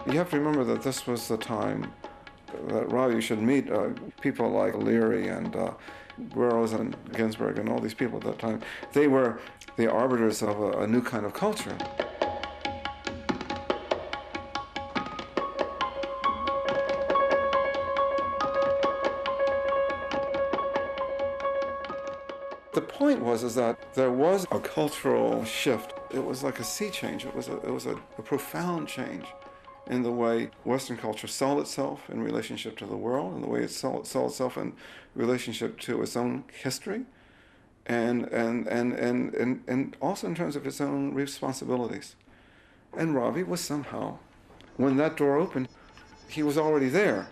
You have to remember that this was the time that Ravi should meet people like Leary and Burroughs and Ginsberg and all these people at that time. They were the arbiters of a new kind of culture. The point is that there was a cultural shift. It was like a sea change. It was a profound change in the way Western culture saw itself in relationship to the world, and the way it saw itself in relationship to its own history, and also in terms of its own responsibilities. And Ravi was somehow, when that door opened, he was already there.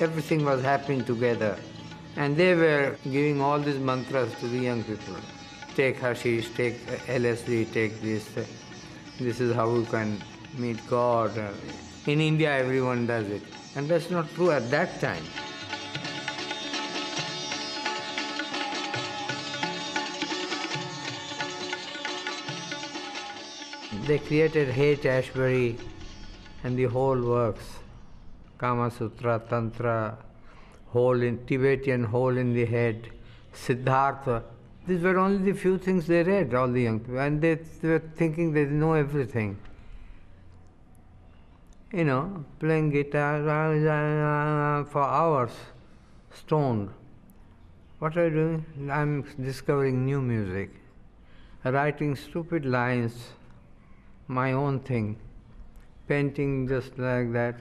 Everything was happening together. And they were giving all these mantras to the young people. Take hashish, take LSD, take this. This is how you can meet God. In India, everyone does it. And that's not true at that time. They created Haight-Ashbury and the whole works. Kama Sutra, Tantra, Tibetan hole in the head, Siddhartha. These were only the few things they read, all the young people, and they were thinking they know everything. You know, playing guitar for hours, stoned. What are you doing? I'm discovering new music, writing stupid lines, my own thing, painting just like that.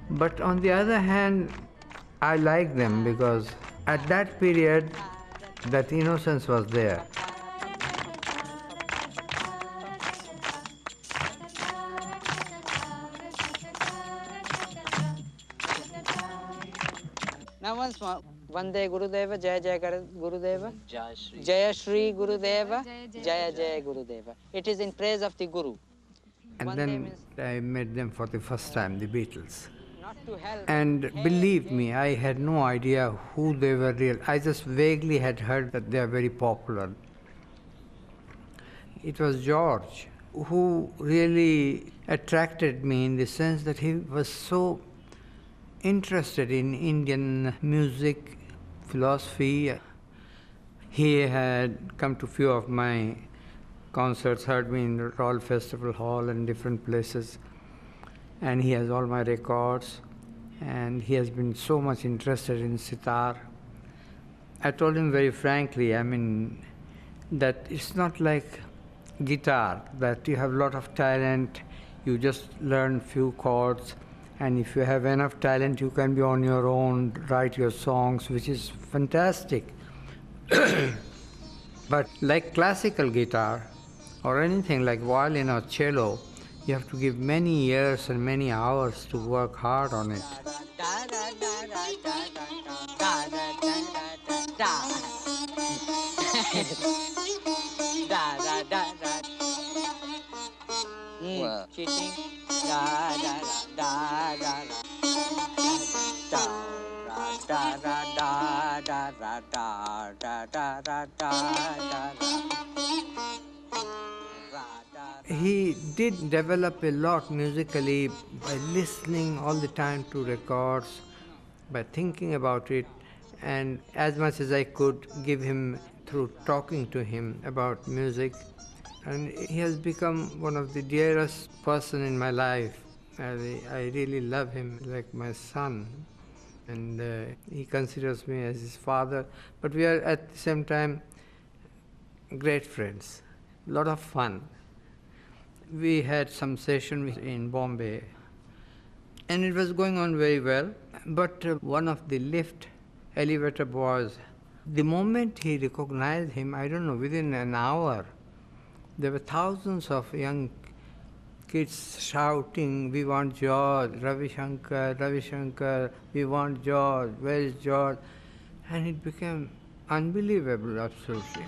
But on the other hand, I like them because at that period, that innocence was there. Now once more, Vande Gurudeva, Jaya Jaya Gurudeva, Jaya Shri Gurudeva, Jaya Jaya Gurudeva. It is in praise of the Guru. And then I met them for the first time, the Beatles. And believe me, I had no idea who they were real. I just vaguely had heard that they are very popular. It was George who really attracted me in the sense that he was so interested in Indian music, philosophy. He had come to few of my concerts, heard me in the Royal Festival Hall and different places. And he has all my records, and he has been so much interested in sitar. I told him very frankly, that it's not like guitar, that you have a lot of talent, you just learn few chords, and if you have enough talent, you can be on your own, write your songs, which is fantastic. But like classical guitar, or anything like violin or cello, you have to give many years and many hours to work hard on it. Cheating. He did develop a lot musically by listening all the time to records, by thinking about it, and as much as I could give him through talking to him about music. And he has become one of the dearest person in my life. I really love him like my son, and he considers me as his father. But we are at the same time great friends, a lot of fun. We had some session in Bombay, and it was going on very well. But one of the lift elevator boys, the moment he recognized him, I don't know, within an hour, there were thousands of young kids shouting, "We want George, Ravi Shankar, Ravi Shankar, we want George, where is George?" And it became unbelievable, absolutely.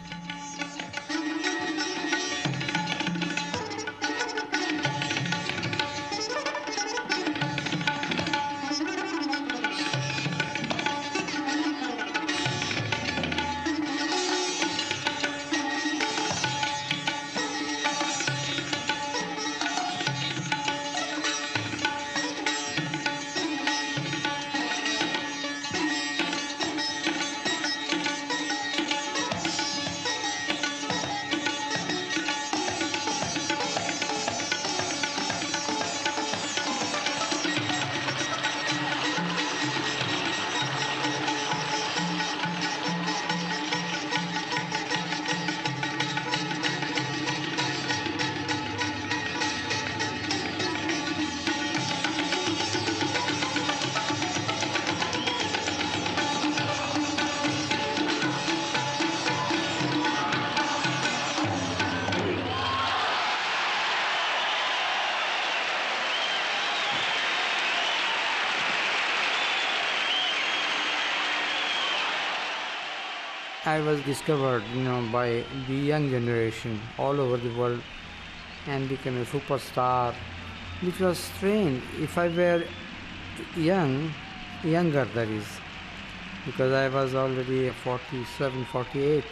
I was discovered, by the young generation all over the world and became a superstar, which was strange. If I were younger that is, because I was already 47, 48,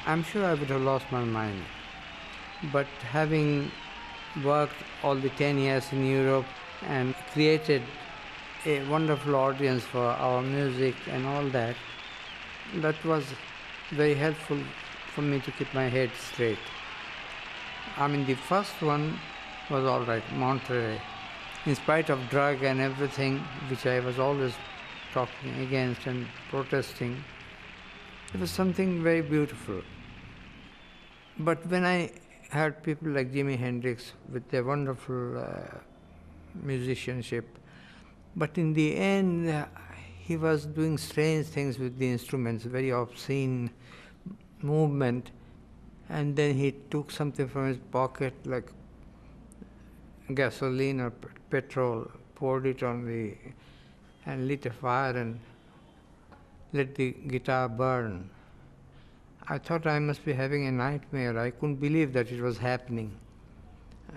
I'm sure I would have lost my mind. But having worked all the 10 years in Europe and created a wonderful audience for our music and all that, that was very helpful for me to keep my head straight. I mean, the first one was all right, Monterey. In spite of drug and everything, which I was always talking against and protesting, it was something very beautiful. But when I heard people like Jimi Hendrix with their wonderful musicianship, but in the end, he was doing strange things with the instruments, very obscene movement, and then he took something from his pocket like gasoline or petrol, poured it on and lit a fire and let the guitar burn. I thought I must be having a nightmare. I couldn't believe that it was happening.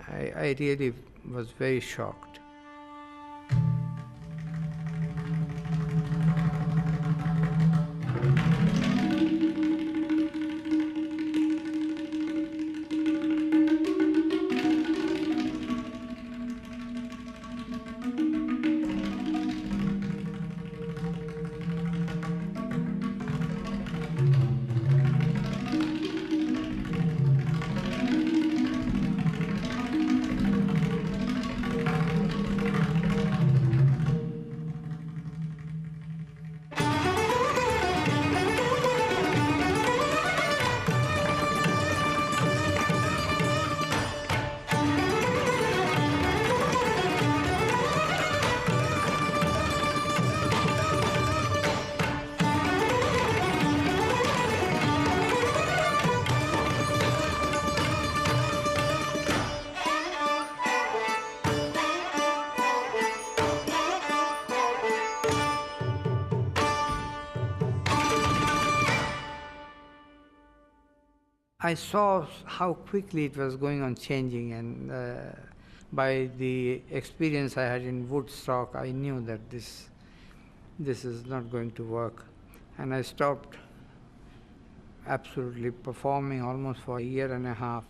I really was very shocked. I saw how quickly it was going on changing, and by the experience I had in Woodstock, I knew that this is not going to work. And I stopped absolutely performing almost for a year and a half.